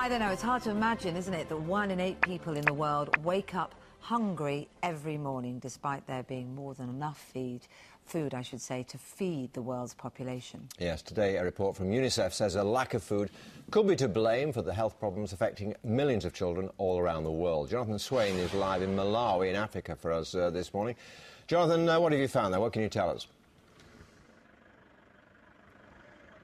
I don't know, it's hard to imagine, isn't it, that 1 in 8 people in the world wake up hungry every morning, despite there being more than enough food, I should say, to feed the world's population. Yes, today a report from UNICEF says a lack of food could be to blame for the health problems affecting millions of children all around the world. Jonathan Swain is live in Malawi in Africa for us this morning. Jonathan, what have you found there? What can you tell us?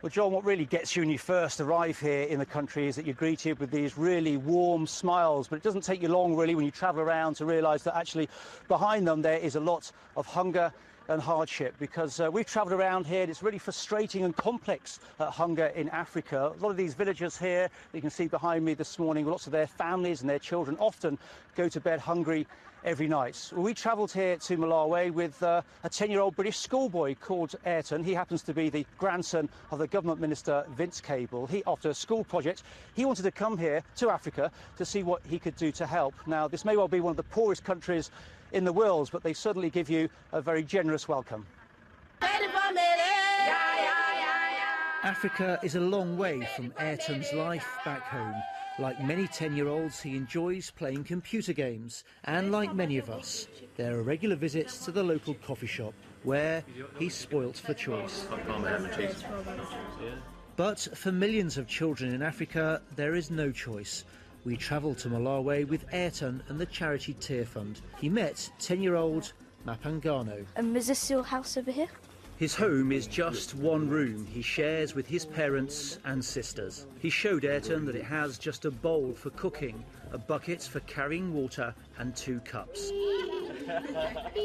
Well, John, what really gets you when you first arrive here in the country is that you're greeted with these really warm smiles, but it doesn't take you long, really, when you travel around to realise that actually behind them there is a lot of hunger and hardship, because we've travelled around here and it's really frustrating and complex hunger in Africa. A lot of these villagers here that you can see behind me this morning, lots of their families and their children often go to bed hungry every night. Well, we travelled here to Malawi with a 10-year-old British schoolboy called Ayrton. He happens to be the grandson of the government minister Vince Cable. After a school project, he wanted to come here to Africa to see what he could do to help. Now, this may well be one of the poorest countries in the world, but they certainly give you a very generous welcome. Africa is a long way from Ayrton's life back home. Like many 10-year-olds, he enjoys playing computer games, and like many of us, there are regular visits to the local coffee shop, where he's spoilt for choice. But for millions of children in Africa, there is no choice. We travelled to Malawi with Ayrton and the charity Tearfund. He met 10-year-old Mapangano. Is this your house over here? His home is just one room he shares with his parents and sisters. He showed Ayrton that it has just a bowl for cooking, a bucket for carrying water and 2 cups.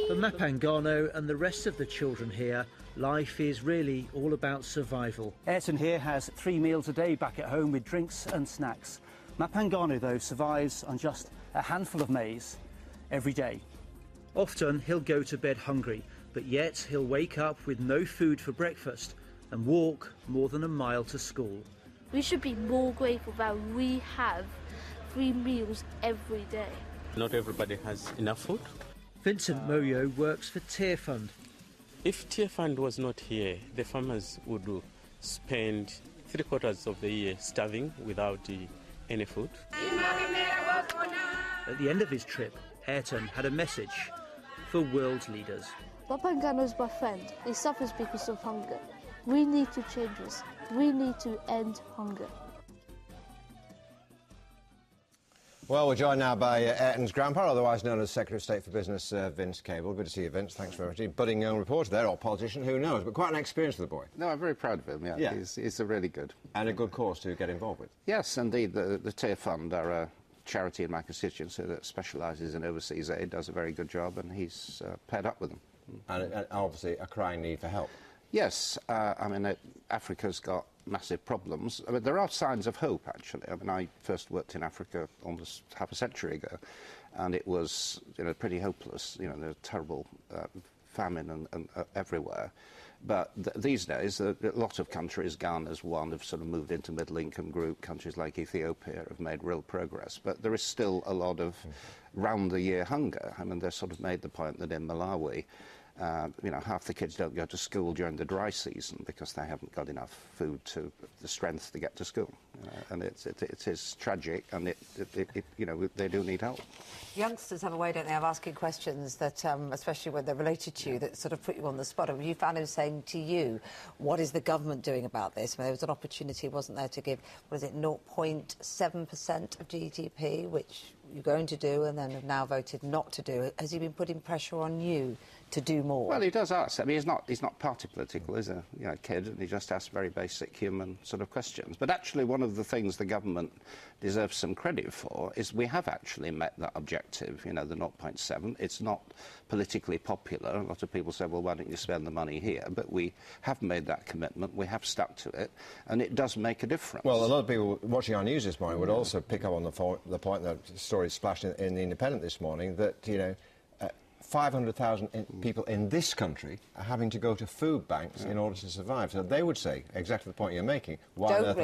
For Mapangano and the rest of the children here, life is really all about survival. Ayrton here has 3 meals a day back at home with drinks and snacks. Mapangano, though, survives on just a handful of maize every day. Often he'll go to bed hungry, but yet he'll wake up with no food for breakfast and walk more than a mile to school. We should be more grateful that we have 3 meals every day. Not everybody has enough food. Vincent Moyo works for Tearfund. If Tearfund was not here, the farmers would spend 3/4 of the year starving without any food. At the end of his trip, Ayrton had a message for world leaders. Mapangano is my friend. He suffers because of hunger. We need to change this. We need to end hunger. Well, we're joined now by Ayrton's grandpa, otherwise known as Secretary of State for Business, Vince Cable. Good to see you, Vince. Thanks very much. Budding young reporter there, or politician, who knows, but quite an experience for the boy. No, I'm very proud of him, yeah. He's a really good. And a good cause to get involved with. Yes, indeed. The Tearfund are a charity in my constituency that specialises in overseas aid, does a very good job, and he's paired up with them. And obviously a crying need for help. Yes, I mean, Africa's got massive problems. I mean, there are signs of hope, actually. I mean, I first worked in Africa almost half a century ago, and it was, pretty hopeless. There was terrible famine and everywhere. But these days, a lot of countries, Ghana's one, have sort of moved into middle-income group. Countries like Ethiopia have made real progress. But there is still a lot of round-the-year hunger. I mean, they've sort of made the point that in Malawi, half the kids don't go to school during the dry season because they haven't got enough food the strength to get to school. And it is tragic, and they do need help. Youngsters have a way, don't they, of asking questions that, especially when they're related to you, that sort of put you on the spot. I mean, you found him saying to you, what is the government doing about this? I mean, there was an opportunity, wasn't there, to give, 0.7% of GDP, which you're going to do and then have now voted not to do. Has he been putting pressure on you to do more? Well, he does ask. I mean, he's not party political. He's a kid, and he just asks very basic human sort of questions. But actually, one of the things the government deserves some credit for is we have actually met that objective, the 0.7. It's not politically popular. A lot of people say, well, why don't you spend the money here? But we have made that commitment. We have stuck to it, and it does make a difference. Well, a lot of people watching our news this morning would also pick up on the point that story splashed in The Independent this morning, that, 500,000 people in this country are having to go to food banks in order to survive. So they would say, exactly the point you're making, why on earth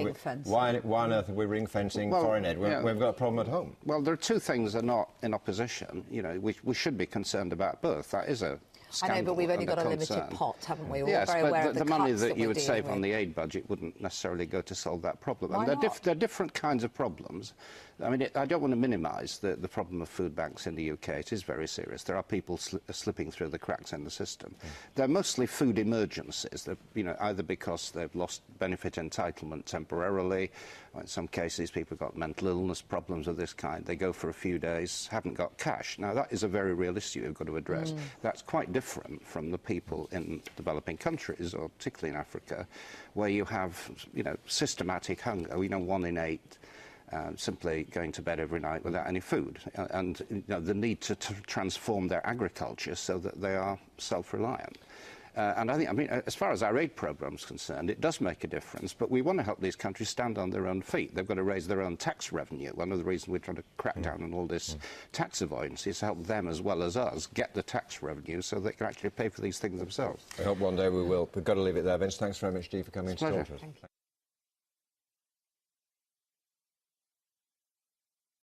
are we ring-fencing foreign aid? We've got a problem at home. Well, there are two things that are not in opposition. We should be concerned about both. That is a scandal. I know, but we've only and got a concern. limited pot, haven't we? We're all Yes, very aware but of the money cuts that you we're would save dealing on with. the aid budget wouldn't necessarily go to solve that problem. Why And not? they're different kinds of problems. I mean, I don't want to minimise the problem of food banks in the UK. It is very serious. There are people slipping through the cracks in the system. They're mostly food emergencies. They're, you know, either because they've lost benefit entitlement temporarily, or in some cases people have got mental illness problems of this kind. They go for a few days, haven't got cash. Now, that is a very real issue you've got to address. That's quite different from the people in developing countries, or particularly in Africa, where you have, you know, systematic hunger. You know, 1 in 8 simply going to bed every night without any food, and you know, the need to transform their agriculture so that they are self-reliant. And I mean, as far as our aid programme is concerned, it does make a difference, but we want to help these countries stand on their own feet. They've got to raise their own tax revenue. One of the reasons we're trying to crack down on all this tax avoidance is to help them, as well as us, get the tax revenue so they can actually pay for these things themselves. I hope one day we will. We've got to leave it there. Vince, thanks very much, Dee, for coming to talk to us. Thank you.